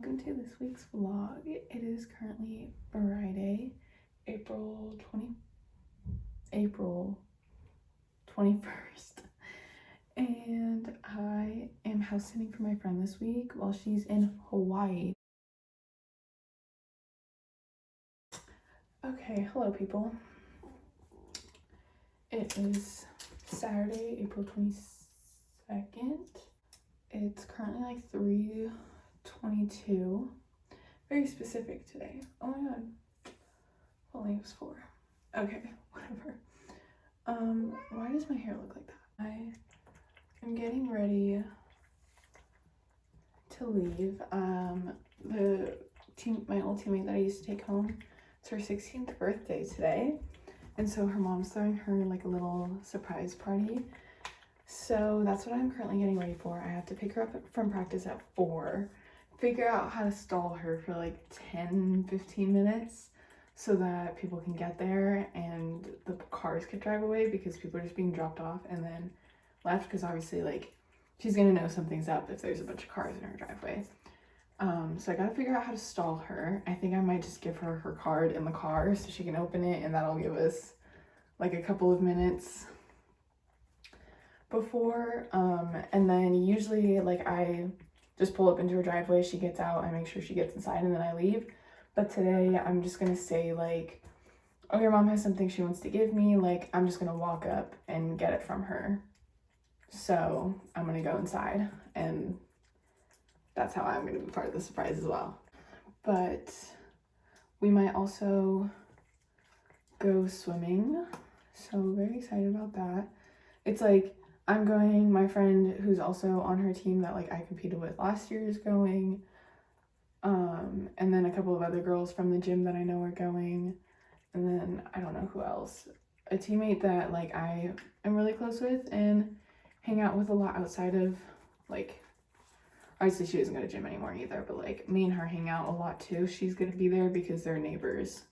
welcome to this week's vlog. It is currently Friday, April 21st, and I am house sitting for my friend this week while she's in Hawaii. Okay, hello people. It is Saturday, April 22nd. It's currently like 3:22. Very specific today. Oh my god. Only it was 4. Okay, whatever. Why does my hair look like that? I am getting ready to leave. My old teammate that I used to take home, it's her 16th birthday today. And so her mom's throwing her like a little surprise party. So that's what I'm currently getting ready for. I have to pick her up from practice at 4, figure out how to stall her for like 10-15 minutes so that people can get there and the cars could drive away, because people are just being dropped off and then left, because obviously like she's gonna know something's up if there's a bunch of cars in her driveway. So I gotta figure out how to stall her. I think I might just give her her card in the car so she can open it, and that'll give us like a couple of minutes before. And then usually like I just pull up into her driveway, she gets out, I make sure she gets inside, and then I leave. But today I'm just gonna say like, oh, your mom has something she wants to give me, like I'm just gonna walk up and get it from her. So I'm gonna go inside, and that's how I'm gonna be part of the surprise as well. But we might also go swimming, so very excited about that. It's like I'm going, my friend who's also on her team that like I competed with last year is going, and then a couple of other girls from the gym that I know are going, and then I don't know who else. A teammate that like I am really close with and hang out with a lot outside of, like, obviously she doesn't go to gym anymore either, but like me and her hang out a lot too. She's gonna be there because they're neighbors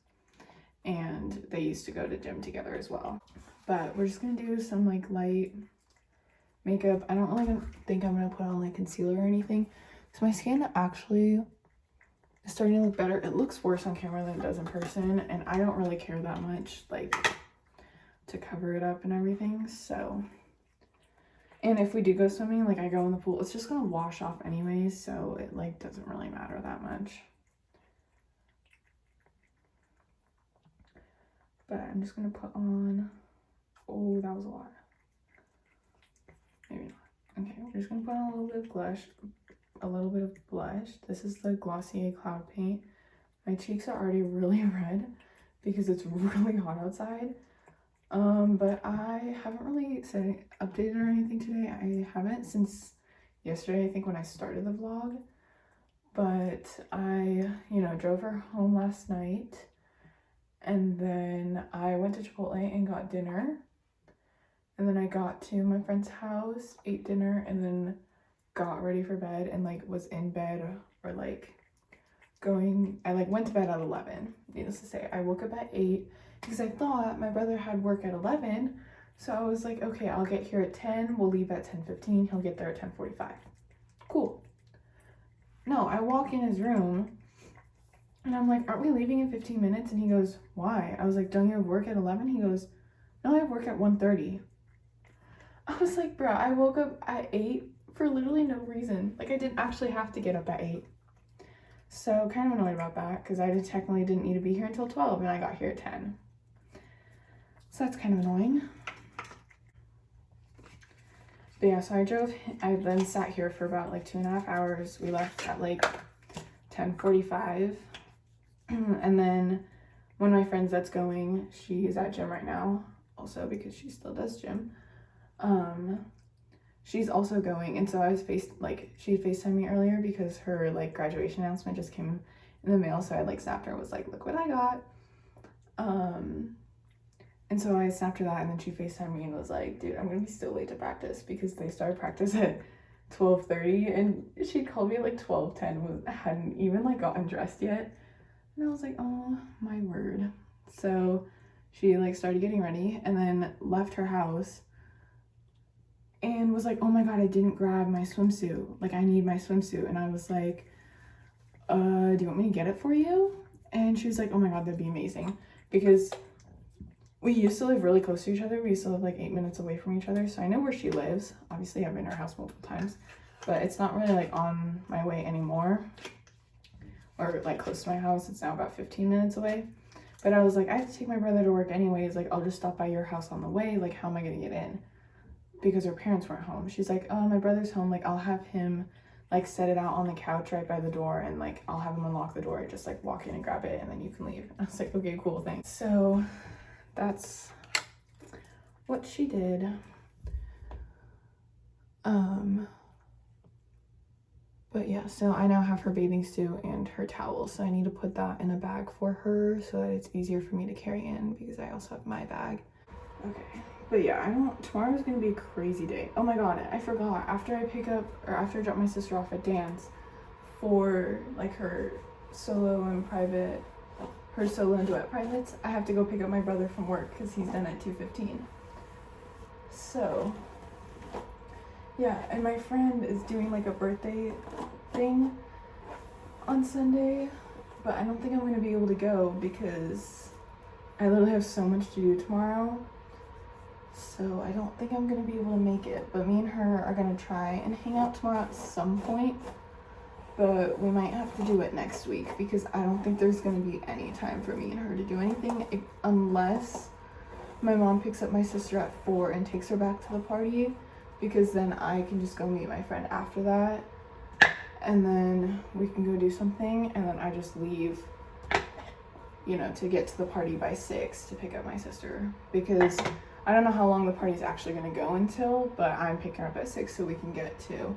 and they used to go to gym together as well. But we're just gonna do some like light makeup. I don't really think I'm gonna put on like concealer or anything, so my skin actually is starting to look better. It looks worse on camera than it does in person, and I don't really care that much like to cover it up and everything. So, and if we do go swimming, like I go in the pool, it's just gonna wash off anyways, so it like doesn't really matter that much. But I'm just gonna put on, oh, that was a lot. Maybe not. Okay, we're just gonna put on a little bit of blush. This is the Glossier Cloud Paint. My cheeks are already really red because it's really hot outside. But I haven't really updated or anything today. I haven't since yesterday, I think, when I started the vlog. But I, drove her home last night, and then I went to Chipotle and got dinner. And then I got to my friend's house, ate dinner, and then got ready for bed and like was in bed, or like I like went to bed at 11. Needless to say, I woke up at 8 because I thought my brother had work at 11. So I was like, okay, I'll get here at 10. We'll leave at 10:15. He'll get there at 10:45. Cool. No, I walk in his room and I'm like, aren't we leaving in 15 minutes? And he goes, why? I was like, don't you have work at 11? He goes, no, I have work at 1:30. I was like, bro, I woke up at 8 for literally no reason. Like, I didn't actually have to get up at 8. So kind of annoyed about that, because I technically didn't need to be here until 12 and I got here at 10. So that's kind of annoying. But yeah, so I then sat here for about like 2.5 hours. We left at like 10:45. And then one of my friends that's going, she's at gym right now, also because she still does gym. She's also going, and so she FaceTimed me earlier because her like graduation announcement just came in the mail, so I like snapped her and was like, look what I got. And so I snapped her that, and then she FaceTimed me and was like, dude, I'm gonna be so late to practice because they started practice at 12:30, and she called me at like 12:10, hadn't even like gotten dressed yet. And I was like, oh my word. So she like started getting ready and then left her house and was like, oh my god, I didn't grab my swimsuit. Like, I need my swimsuit. And I was like, do you want me to get it for you? And she was like, oh my god, that'd be amazing. Because we used to live really close to each other. We used to live like 8 minutes away from each other. So I know where she lives. Obviously, I've been in her house multiple times. But it's not really like on my way anymore. Or like close to my house. It's now about 15 minutes away. But I was like, I have to take my brother to work anyways. Like, I'll just stop by your house on the way. Like, how am I going to get in? Because her parents weren't home. She's like, oh, my brother's home. Like, I'll have him like set it out on the couch right by the door, and like I'll have him unlock the door, just like walk in and grab it, and then you can leave. I was like, okay, cool, thanks. So that's what she did. But yeah, so I now have her bathing suit and her towel, so I need to put that in a bag for her so that it's easier for me to carry in, because I also have my bag. Okay, but yeah, tomorrow's gonna be a crazy day. Oh my god, I forgot, after I drop my sister off at dance for like her solo and duet privates, I have to go pick up my brother from work because he's done at 2:15. So yeah, and my friend is doing like a birthday thing on Sunday, but I don't think I'm gonna be able to go because I literally have so much to do tomorrow. So I don't think I'm gonna be able to make it, but me and her are gonna try and hang out tomorrow at some point, but we might have to do it next week because I don't think there's gonna be any time for me and her to do anything unless my mom picks up my sister at 4 and takes her back to the party, because then I can just go meet my friend after that, and then we can go do something, and then I just leave, you know, to get to the party by 6 to pick up my sister, because I don't know how long the party's actually going to go until, but I'm picking her up at 6 so we can get to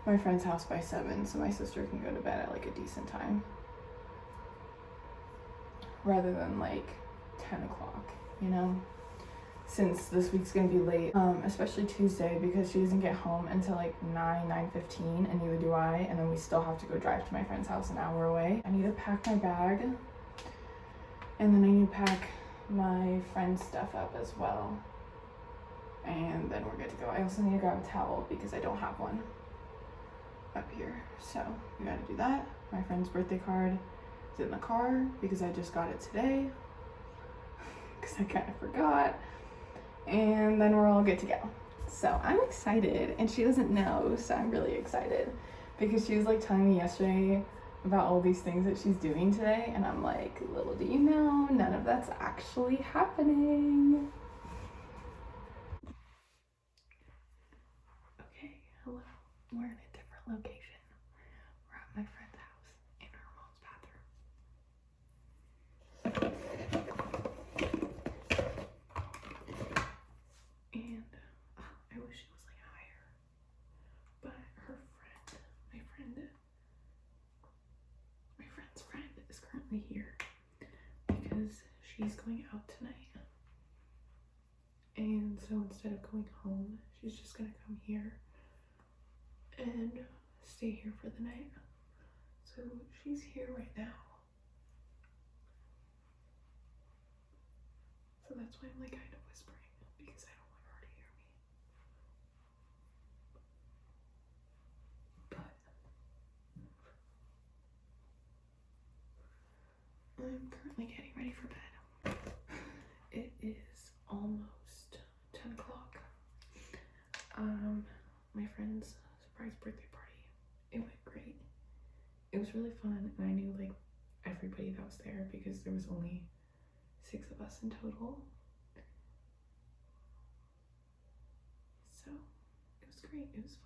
my friend's house by 7 so my sister can go to bed at like a decent time, rather than like 10 o'clock, you know, since this week's gonna be late, especially Tuesday, because she doesn't get home until like 9:15, and neither do I, and then we still have to go drive to my friend's house an hour away. I need to pack my bag, and then I need to pack my friend's stuff up as well, and then we're good to go. I also need to grab a towel because I don't have one up here, so we gotta do that. My friend's birthday card is in the car because I just got it today because I kind of forgot. And then we're all good to go. So I'm excited, and she doesn't know, so I'm really excited, because she was like telling me yesterday about all these things that she's doing today, and I'm like, little do you know, none of that's actually happening. Okay, hello. We're in a different location. We're at my friend's house in her mom's bathroom. And I wish it was like higher, but my friend's friend is currently here because she's going out tonight, and so instead of going home, she's just gonna come here and stay here for the night. So she's here right now, so that's why I'm like kind of whispering, because I don't want her to hear me. But I'm currently getting ready for bed. It is almost 10 o'clock. My friend's surprise birthday party, it went great. It was really fun, and I knew like everybody that was there because there was only 6 of us in total. So it was great, it was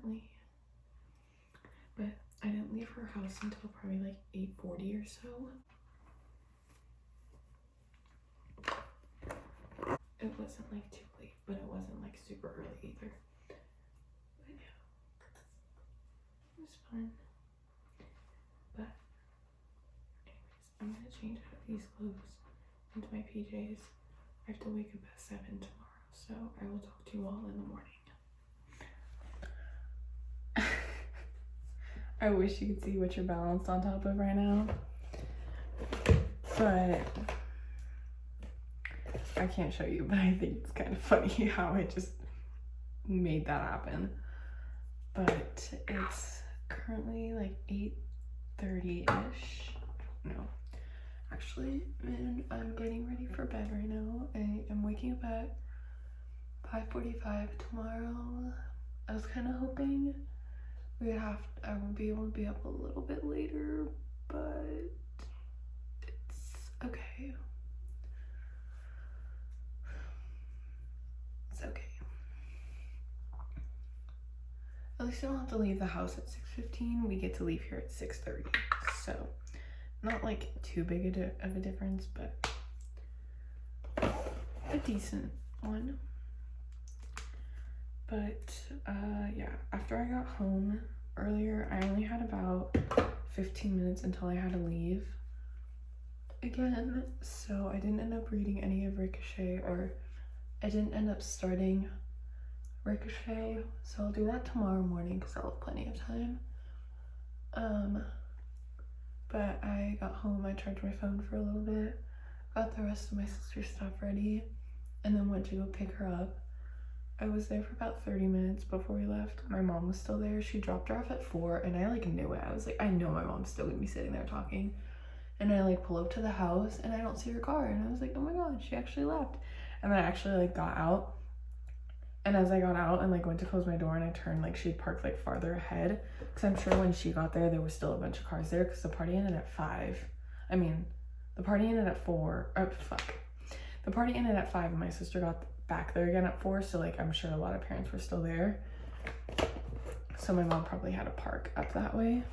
fun. But I didn't leave her house until probably like 8:40 or so. It wasn't like too late, but it wasn't like super early either. But yeah, it was fun. But anyways, I'm gonna change out of these clothes into my PJs. I have to wake up at 7 tomorrow, so I will talk to you all in the morning. I wish you could see what you're balanced on top of right now, but I can't show you, but I think it's kind of funny how I just made that happen. But it's currently like 8:30-ish. No, actually, and I'm getting ready for bed right now. I am waking up at 5:45 tomorrow. I was kind of hoping I would be able to be up a little bit later, but it's okay. It's okay. At least I don't have to leave the house at 6:15. We get to leave here at 6:30. So, not like too big of a difference, but a decent one. But, yeah, after I got home earlier, I only had about 15 minutes until I had to leave again. So, I didn't end up reading any of Ricochet, or I didn't end up starting Ricochet, so I'll do that tomorrow morning because I'll have plenty of time. But I got home, I charged my phone for a little bit, got the rest of my sister's stuff ready, and then went to go pick her up. I was there for about 30 minutes before we left. My mom was still there. She dropped her off at 4, and I like knew it. I was like, I know my mom's still gonna be sitting there talking. And I like pull up to the house and I don't see her car, and I was like, oh my god, she actually left. And then I actually like got out. And as I got out and like went to close my door and I turned, like she'd parked like farther ahead, because I'm sure when she got there was still a bunch of cars there, because the party ended at 5. I mean, the party ended at 4. Oh fuck, the party ended at 5 and my sister got back there again at 4, so like I'm sure a lot of parents were still there, so my mom probably had to park up that way.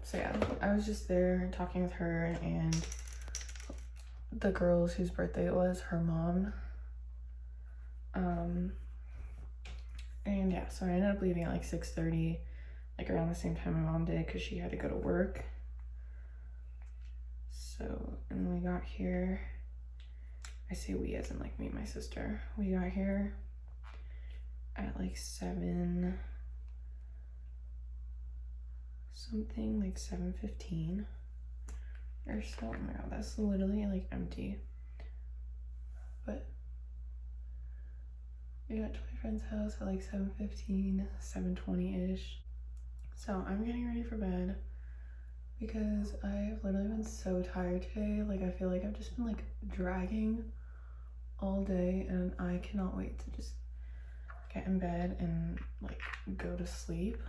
So yeah, I was just there talking with her and the girls whose birthday it was, her mom. And yeah, so I ended up leaving at like 6:30, like around the same time my mom did, because she had to go to work. So, and we got here, I say we as in like me and my sister, we got here at like 7 something, like 7:15 or so. Oh my god, that's literally like empty. But we got to my friend's house at like 7:15, 7:20-ish. So I'm getting ready for bed because I've literally been so tired today. Like I feel like I've just been like dragging all day, and I cannot wait to just get in bed and like go to sleep.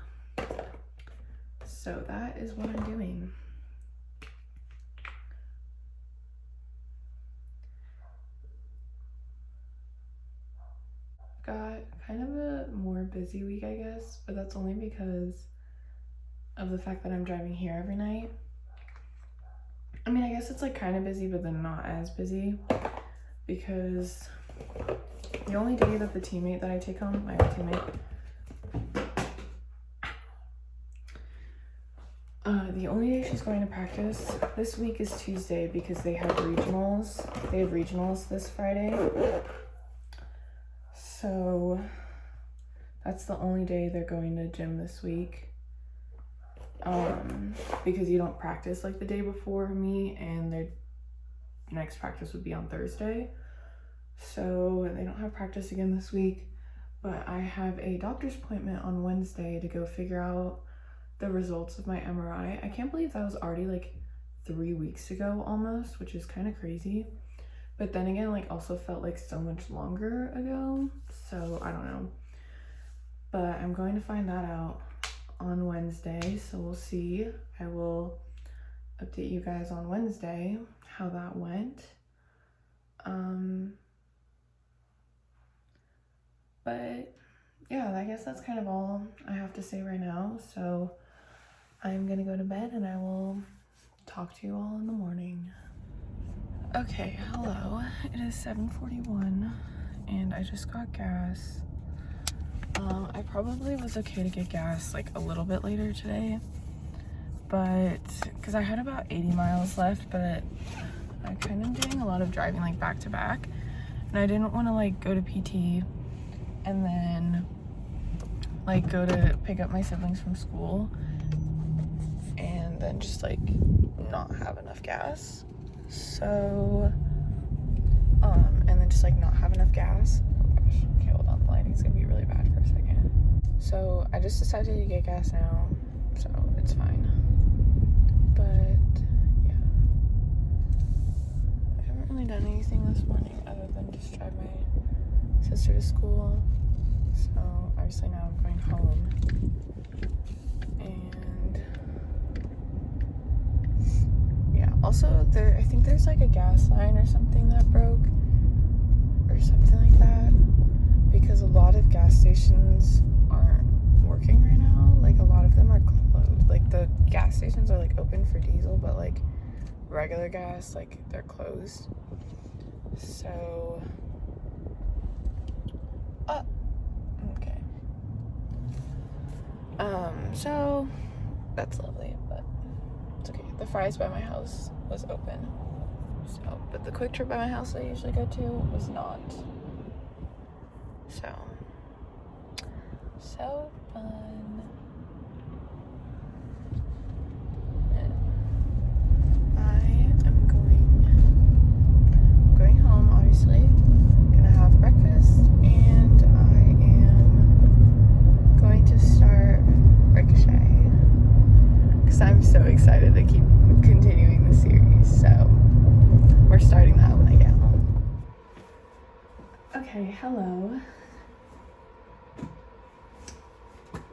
So that is what I'm doing. Got kind of a more busy week, I guess, but that's only because of the fact that I'm driving here every night. I mean, I guess it's like kind of busy, but then not as busy, because the only day that the teammate that I take home, my teammate, the only day she's going to practice this week is Tuesday, because they have regionals. They have regionals this Friday. So that's the only day they're going to gym this week. Because you don't practice like the day before me, and their next practice would be on Thursday. So they don't have practice again this week, but I have a doctor's appointment on Wednesday to go figure out the results of my MRI. I can't believe that was already like 3 weeks ago almost, which is kind of crazy. But then again, like also felt like so much longer ago. So I don't know. But I'm going to find that out on Wednesday. So we'll see. I will update you guys on Wednesday how that went. But yeah, I guess that's kind of all I have to say right now. So I'm gonna go to bed and I will talk to you all in the morning. Okay, hello. It is 7:41 and I just got gas. I probably was okay to get gas like a little bit later today, but because I had about 80 miles left, but I kind of doing a lot of driving like back to back, and I didn't want to like go to PT and then like go to pick up my siblings from school and then just like not have enough gas. So and then just like not have enough gas. Oh gosh, okay, hold on, the lighting's gonna be really bad for a second. So I just decided to get gas now, so it's fine. But yeah, I haven't really done anything this morning other than just drive my sister to school. So obviously now I'm going home, and yeah, also I think there's like a gas line or something that broke or something like that, because a lot of gas stations aren't working right now. Like a lot of them are closed. Like the gas stations are like open for diesel, but like regular gas, like they're closed. So okay. So that's lovely, but it's okay. The Fry's by my house was open. So, but the Quick Trip by my house I usually go to was not. So fun. And I am going home, obviously. Gonna have breakfast, and I am going to start Ricochet, because I'm so excited to keep continuing the series. So we're starting that when I get home. Okay, hello.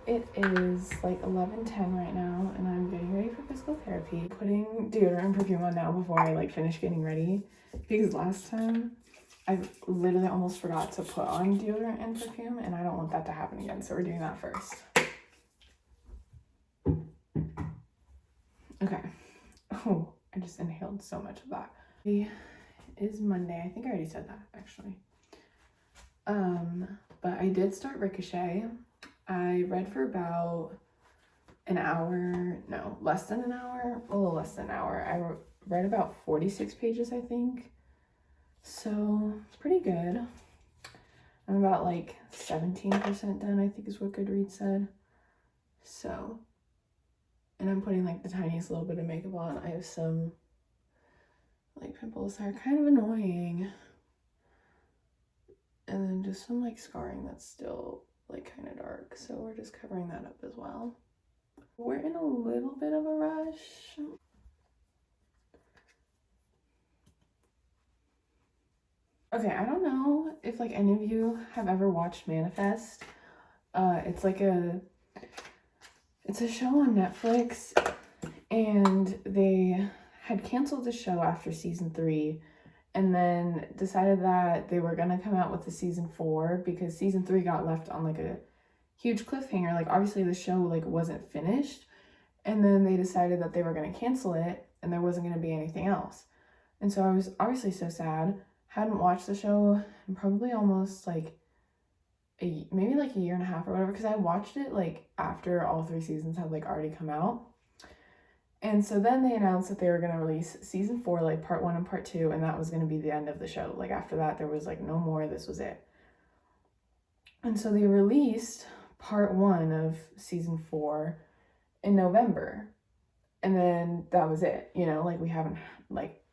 It is like 11:10 right now, and I'm getting ready for physical therapy. Putting deodorant and perfume on now before I like finish getting ready, because last time I literally almost forgot to put on deodorant and perfume, and I don't want that to happen again, so we're doing that first. Okay. Oh, I just inhaled so much of that. It is Monday. I think I already said that, actually. But I did start Ricochet. I read for about an hour, no, less than an hour, a little less than an hour. I read about 46 pages, I think. So it's pretty good. I'm about like 17% done, I think is what Goodreads said. So, and I'm putting like the tiniest little bit of makeup on. I have some like pimples that are kind of annoying. And then just some like scarring that's still like kind of dark, so we're just covering that up as well. We're in a little bit of a rush. Okay, I don't know if like any of you have ever watched Manifest. It's a show on Netflix, and they had canceled the show after season 3, and then decided that they were gonna come out with the season 4 because season 3 got left on like a huge cliffhanger. Like obviously the show like wasn't finished, and then they decided that they were gonna cancel it and there wasn't gonna be anything else. And so I was obviously so sad. Hadn't watched the show in probably almost like maybe like a year and a half or whatever, because I watched it like after all 3 seasons had like already come out. And so then they announced that they were going to release season 4, like part 1 and part 2, and that was going to be the end of the show. Like after that, there was like no more, this was it. And so they released part 1 of season 4 in November. And then that was it, you know, like we haven't, like,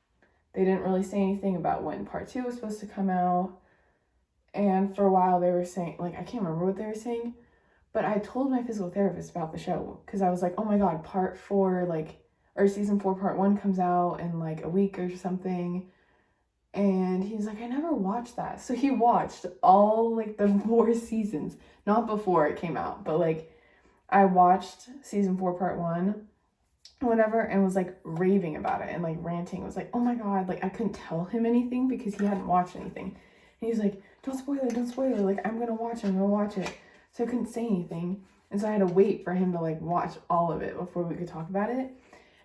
they didn't really say anything about when part 2 was supposed to come out. And for a while they were saying, like, I can't remember what they were saying, but I told my physical therapist about the show, because I was like, oh my god, part 4, like, or season 4 part 1 comes out in like a week or something. And he's like, I never watched that. So he watched all like the 4 seasons, not before it came out, but like I watched season 4 part 1, whatever, and was like raving about it and like ranting. Was like, oh my god, like I couldn't tell him anything because he hadn't watched anything. And he's like, don't spoil it, like I'm gonna watch it. So I couldn't say anything, and so I had to wait for him to like watch all of it before we could talk about it.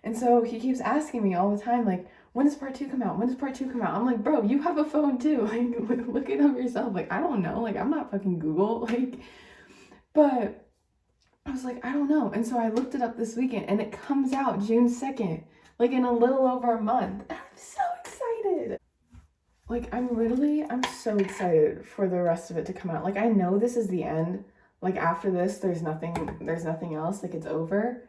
And so he keeps asking me all the time, like, when does part 2 come out? I'm like, bro, you have a phone too. Like, look it up yourself. Like, I don't know. Like, I'm not fucking Google. Like, but I was like, I don't know. And so I looked it up this weekend, and it comes out June 2nd, like in a little over a month. And I'm so excited. Like, I'm so excited for the rest of it to come out. Like, I know this is the end. Like, after this, there's nothing else. Like, it's over.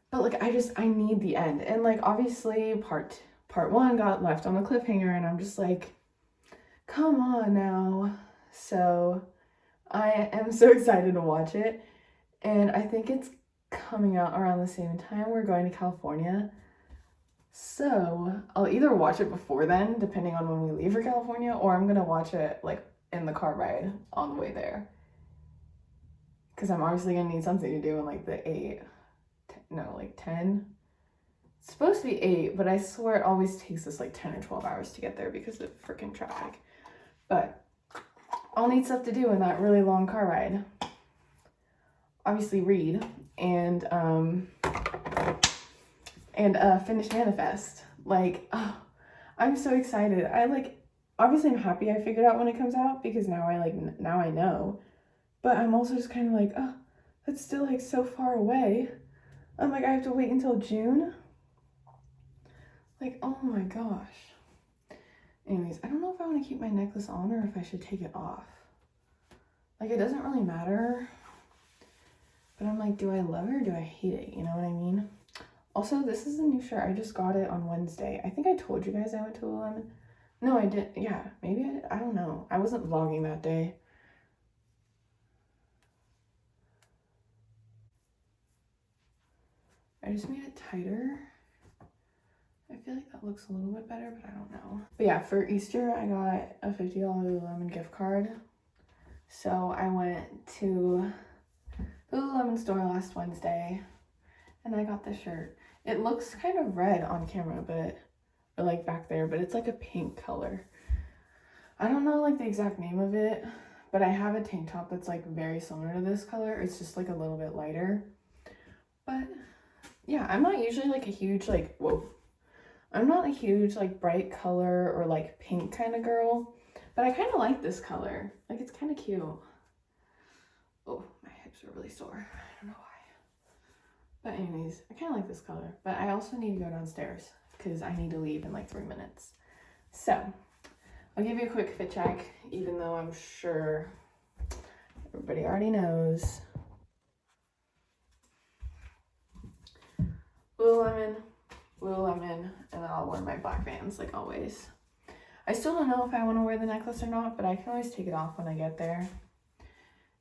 But like I need the end. And like obviously part 1 got left on the cliffhanger, and I'm just like, Come on now. So I am so excited to watch it, and I think it's coming out around the same time we're going to California. So I'll either watch it before then, depending on when we leave for California, or I'm gonna watch it like in the car ride on the way there. Because I'm obviously gonna need something to do in like the 10. It's supposed to be 8, but I swear it always takes us like 10 or 12 hours to get there because of freaking traffic. But I'll need stuff to do in that really long car ride. Obviously read and finish Manifest. Like, oh, I'm so excited. Obviously I'm happy I figured out when it comes out because now I know. But I'm also just kind of like, oh, that's still like so far away. I'm like, I have to wait until June. Like, oh my gosh. Anyways, I don't know if I want to keep my necklace on or if I should take it off. Like, it doesn't really matter. But I'm like, do I love it or do I hate it? You know what I mean? Also, this is a new shirt. I just got it on Wednesday. I think I told you guys I went to Lululemon. No, I didn't. Yeah, maybe I did. I don't know. I wasn't vlogging that day. I just made it tighter. I feel like that looks a little bit better, but I don't know. But yeah, for Easter, I got a $50 Lululemon gift card. So I went to the Lululemon store last Wednesday and I got this shirt. It looks kind of red on camera, or like back there, but it's like a pink color. I don't know like the exact name of it, but I have a tank top that's like very similar to this color. It's just like a little bit lighter. But yeah, I'm not usually like a huge like, I'm not a huge like bright color or like pink kind of girl, but I kind of like this color. Like, it's kind of cute. Oh, my hips are really sore. I don't know why. But anyways, I kind of like this color, but I also need to go downstairs because I need to leave in like 3 minutes. So I'll give you a quick fit check, even though I'm sure everybody already knows. Lululemon, and then I'll wear my black Vans like always. I still don't know if I want to wear the necklace or not, but I can always take it off when I get there.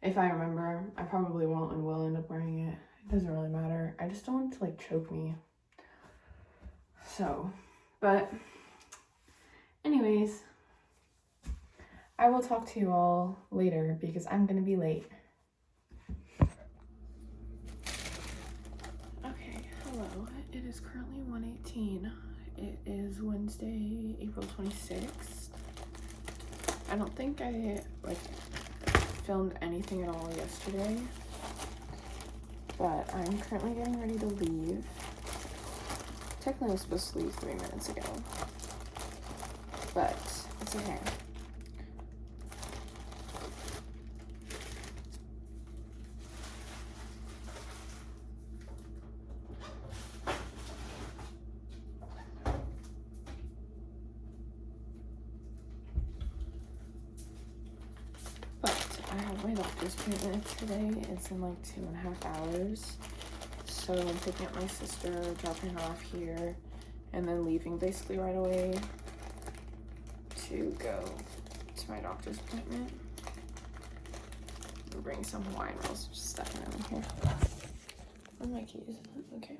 If I remember, I probably won't and will end up wearing it. It doesn't really matter. I just don't want it to like choke me. So, but anyways, I will talk to you all later because I'm gonna be late. Okay, hello. It is currently 1:18. It is Wednesday, April 26th. I don't think I filmed anything at all yesterday, but I'm currently getting ready to leave. Technically I was supposed to leave 3 minutes ago, but it's okay. My doctor's appointment today. It's in like 2.5 hours. So I'm picking up my sister, dropping her off here, and then leaving basically right away to go to my doctor's appointment. I'll bring some wine rolls, just stuffing them in here. Where are my keys? Okay.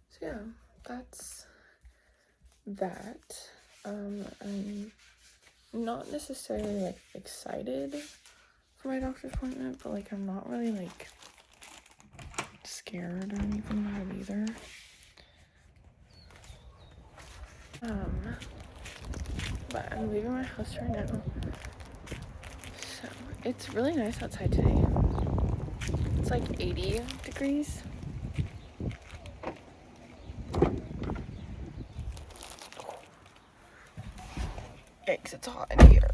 So yeah, that's that. I'm not necessarily like excited for my doctor's appointment, but like I'm not really like scared or anything about it either. But I'm leaving my house right now. So it's really nice outside today. It's like 80 degrees. Because it's hot in here,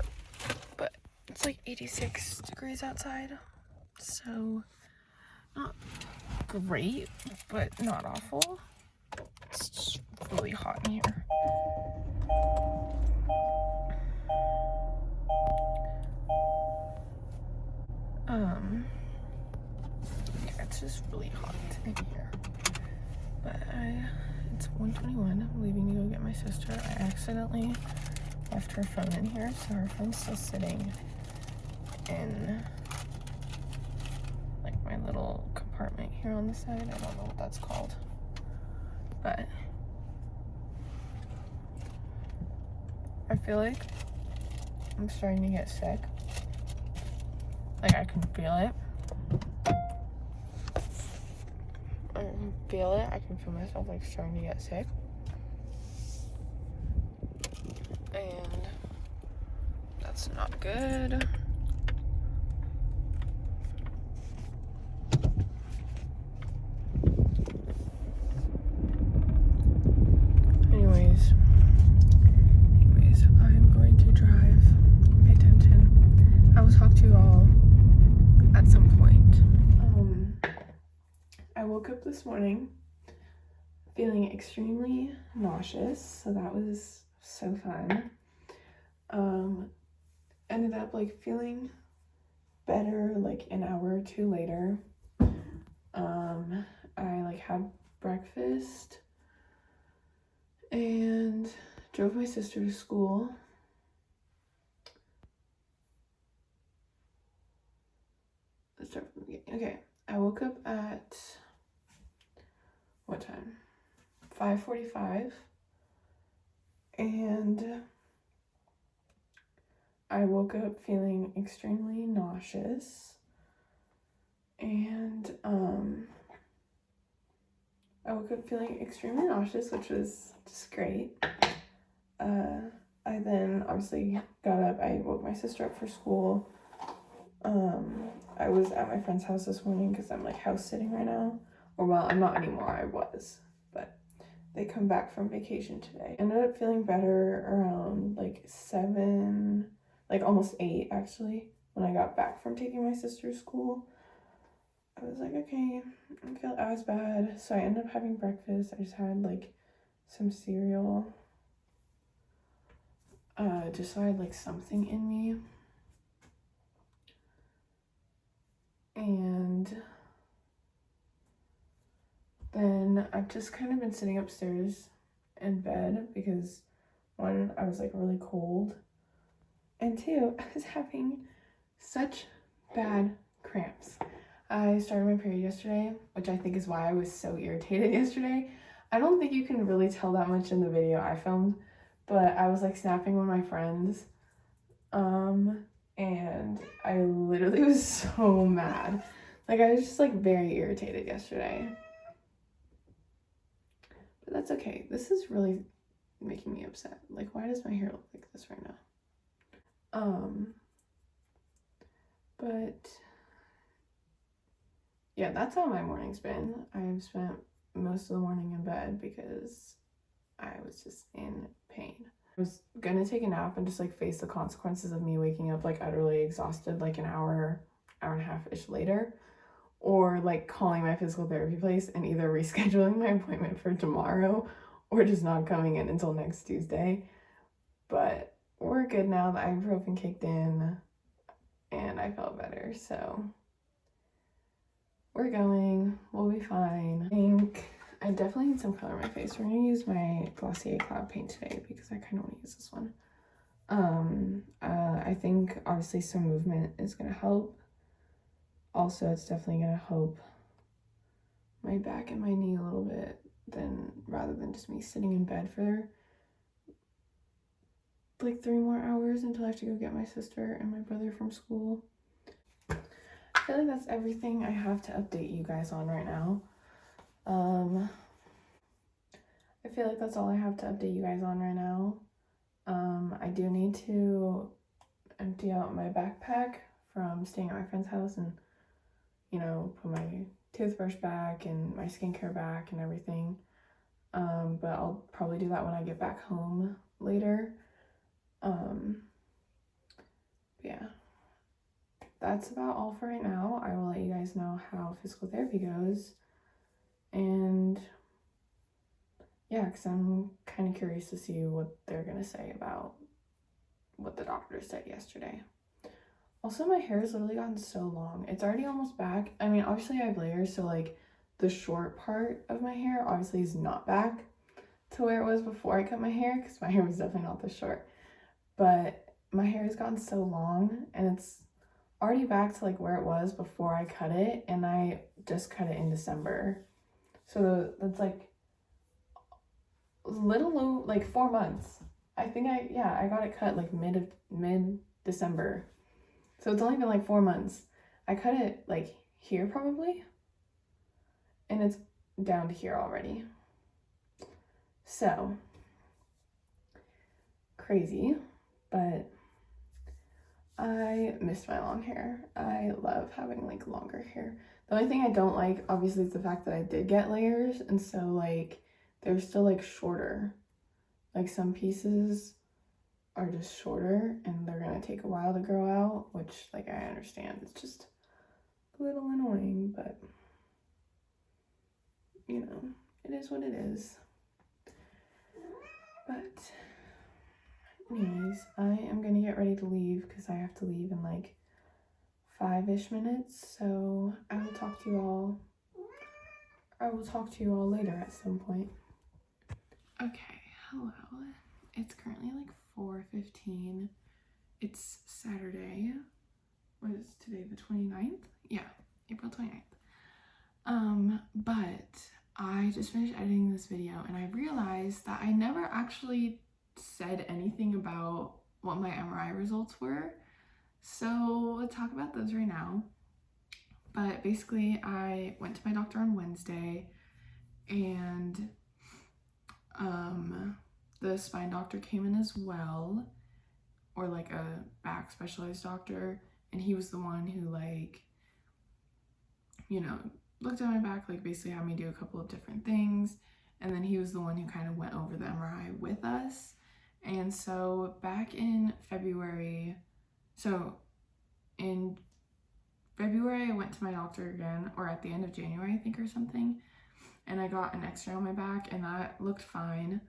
but it's like 86 degrees outside, so not great, but not awful. It's just really hot in here. Yeah, it's just really hot in here. But it's 1:21. I'm leaving to go get my sister. I accidentally left her phone in here, so her phone's still sitting in like my little compartment here on the side. I don't know what that's called, but I feel like I'm starting to get sick. Like, I can feel it. I can feel it. I can feel myself like starting to get sick. And that's not good. Anyways, I'm going to drive. Pay attention. I will talk to you all at some point. I woke up this morning feeling extremely nauseous, so that was so fun. Ended up like feeling better like an hour or two later. I like had breakfast and drove my sister to school. Let's start from the beginning. Okay, I woke up at what time? 5:45, and I woke up feeling extremely nauseous, and which was just great. I then obviously got up. I woke my sister up for school. I was at my friend's house this morning because I'm like house sitting right now. Or well, I'm not anymore. I was, but they come back from vacation today. Ended up feeling better around like 7, like almost 8 actually, when I got back from taking my sister to school. I was like, okay, I don't feel as bad. So I ended up having breakfast. I just had like some cereal. Just so I had like something in me. And then I've just kind of been sitting upstairs in bed because 1, I was like really cold, and 2, I was having such bad cramps. I started my period yesterday, which I think is why I was so irritated yesterday. I don't think you can really tell that much in the video I filmed, but I was like snapping one of my friends, and I literally was so mad. Like, I was just like very irritated yesterday. But that's okay. This is really making me upset. Like, why does my hair look like this right now? But yeah, that's how my morning's been. I've spent most of the morning in bed because I was just in pain. I was gonna take a nap and just like face the consequences of me waking up like utterly exhausted like an hour and a half-ish later, or like calling my physical therapy place and either rescheduling my appointment for tomorrow or just not coming in until next Tuesday. But we're good now. The ibuprofen kicked in and I felt better, so we're going. We'll be fine. I think I definitely need some color in my face. We're gonna use my Glossier Cloud Paint today because I kind of want to use this one. I think obviously some movement is gonna help. Also, it's definitely gonna help my back and my knee a little bit, rather than just me sitting in bed for like 3 more hours until I have to go get my sister and my brother from school. I feel like that's everything I have to update you guys on right now. I feel like that's all I have to update you guys on right now. I do need to empty out my backpack from staying at my friend's house and, you know, put my toothbrush back and my skincare back and everything. But I'll probably do that when I get back home later. Yeah, that's about all for right now. I will let you guys know how physical therapy goes. And yeah, because I'm kind of curious to see what they're going to say about what the doctor said yesterday. Also, my hair has literally gotten so long. It's already almost back. I mean, obviously I have layers, so like the short part of my hair obviously is not back to where it was before I cut my hair, because my hair was definitely not this short. but my hair has gotten so long and it's already back to like where it was before I cut it, and I just cut it in December. So that's like little low, like 4 months. I think I got it cut like mid December. So it's only been like 4 months. I cut it like here probably, and it's down to here already. So crazy, but I miss my long hair. I love having like longer hair. The only thing I don't like, obviously, is the fact that I did get layers, and so like they're still like shorter. Like some pieces are just shorter and they're gonna take a while to grow out, which like I understand. It's just a little annoying, but you know, it is what it is. But anyways, I am gonna get ready to leave because I have to leave in like 5-ish minutes. So I will talk to you all later at some point. Okay, hello. It's currently like 4:15. It's Saturday. What is today, the 29th? Yeah, April 29th. But I just finished editing this video and I realized that I never actually said anything about what my MRI results were. So let's talk about those right now. But basically, I went to my doctor on Wednesday, and the spine doctor came in as well, or like a back specialized doctor, and he was the one who like, you know, looked at my back, like basically had me do a couple of different things, and then he was the one who kind of went over the MRI with us. And so back in February, I went to my doctor again, or at the end of January, I think, or something, and I got an x-ray on my back, and that looked fine.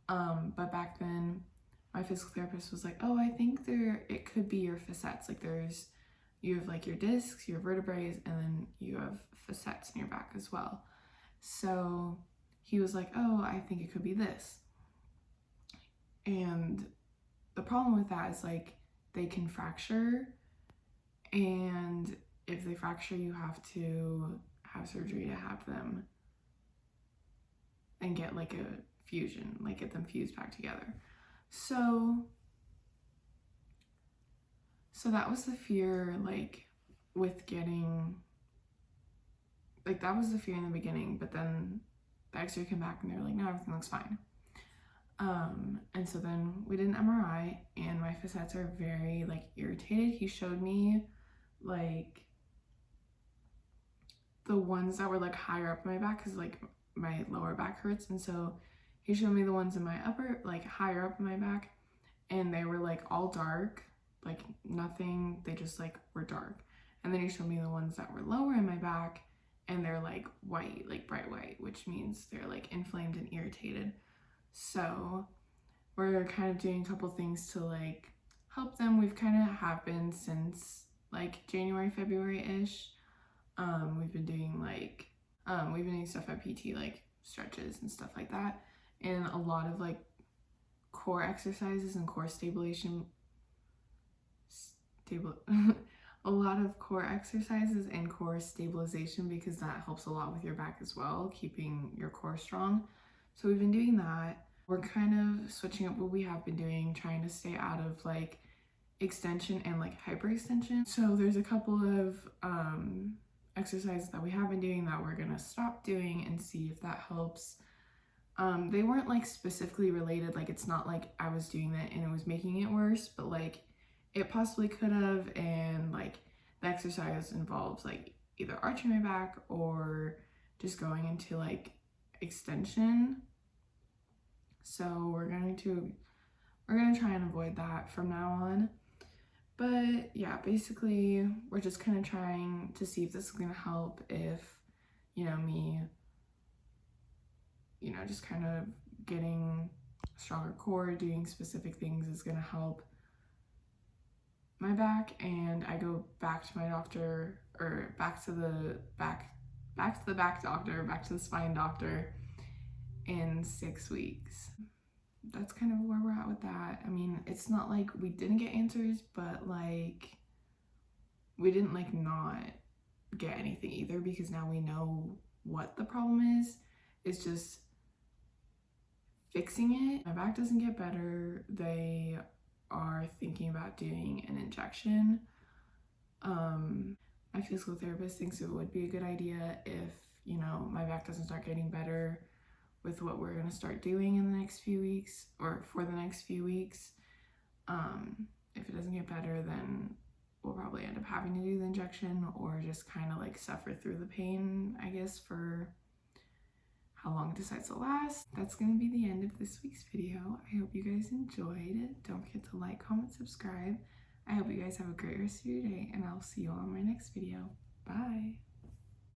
But back then, my physical therapist was like, oh, I think it could be your facets. Like you have like your discs, your vertebrae, and then you have facets in your back as well. So he was like, oh, I think it could be this. And the problem with that is like they can fracture, and if they fracture, you have to have surgery to have them and get like a fusion, like get them fused back together. So that was the fear, like with getting, like that was the fear in the beginning, but then the x-ray came back and they were like, no, everything looks fine. And so then we did an MRI, and my facets are very like irritated. He showed me like the ones that were like higher up in my back, because like my lower back hurts, and so he showed me the ones in my upper, like higher up in my back, and they were like all dark, like nothing, they just like were dark. And then he showed me the ones that were lower in my back, and they're like white, like bright white, which means they're like inflamed and irritated. So we're kind of doing a couple things to like help them. We've kind of have been since like January, February-ish. We've been doing stuff at PT, like stretches and stuff like that, and a lot of like core exercises and core stabilization a lot of core exercises and core stabilization, because that helps a lot with your back as well, keeping your core strong. So we've been doing that. We're kind of switching up what we have been doing, trying to stay out of like extension and like hyperextension. So there's a couple of exercises that we have been doing that we're gonna stop doing and see if that helps. They weren't like specifically related, like it's not like I was doing that and it was making it worse, but like it possibly could have. And like the exercise involves like either arching my back or just going into like extension. So we're gonna try and avoid that from now on. But yeah, basically we're just kind of trying to see if this is gonna help, if me just kind of getting a stronger core, doing specific things is gonna help my back. And I go back to my doctor, or back to the back doctor, back to the spine doctor in 6 weeks. that's kind of where we're at with that. I mean, it's not like we didn't get answers, but like we didn't like not get anything either, because now we know what the problem is. It's just fixing it. My back doesn't get better. They are thinking about doing an injection. My physical therapist thinks it would be a good idea if, you know, my back doesn't start getting better with what we're going to start doing in the next few weeks, or for the next few weeks. If it doesn't get better, then we'll probably end up having to do the injection, or just kind of like suffer through the pain, I guess, for how long it decides to last. That's going to be the end of this week's video. I hope you guys enjoyed it. Don't forget to like, comment, subscribe. I hope you guys have a great rest of your day, and I'll see you on my next video. Bye.